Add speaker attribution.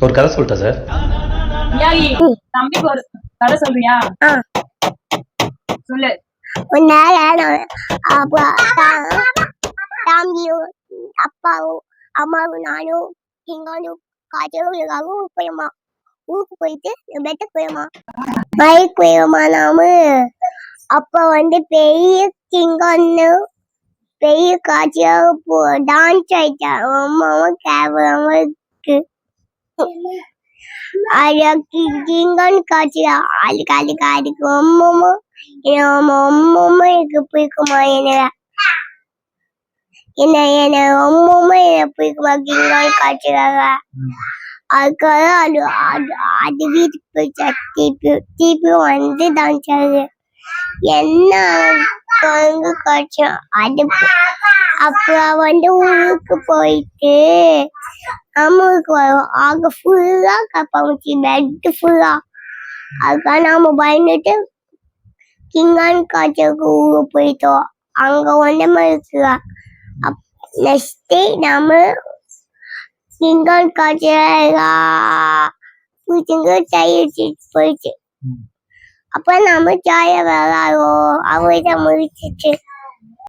Speaker 1: ஒரு கதை சொல்லிட்டா சார்.
Speaker 2: தம்பிக்கு ஒரு கதை சொல்றியா? சொல்லு.
Speaker 3: ஒரு நாள் தம்பியும் அப்பாவும் அம்மாவும் நானும் எங்காலும் காய்ச்சலும் போயமா ஊருக்கு போயிட்டு பெட்டுக்கு போயமா பைக் போயமா நாம அப்ப பெரிய சிங்கன்னு பெரிய காட்சியாக டான்ஸ் ஆயிட்டா அம்மாவும் கேவலமா இருக்கு. சிங்கன்னு காட்சியா அதுக்கு அம்மாவும் எனக்கு பிடிக்குமா என்ன ரொம்பவுமே எனக்கு பிடிக்குமா கிங்கான் காட்சியாக. அதுக்காக அது வீட்டுக்கு போயிடுச்சா திருப்பி டான்ஸ் ஆகுது என்ன குரங்கு காட்சியா. அப்புறம் ஊருக்கு போயிட்டு அம்மாவுக்கு வரும் ஆக ஃபுல்லா கப்பாச்சு பெட் ஃபுல்லா. அதுக்காக நாம பயந்துட்டு கிங்கான் காட்சிக்கு ஊருக்கு போயிட்டோம். அங்க இருக்குதா. நெக்ஸ்ட் டே நாம கிங்கான் காட்சியா போயிடுச்சு. அப்ப நாம ஜாலியா விளையாடுவோம். அவங்கள்ட்ட முடிச்சிச்சு.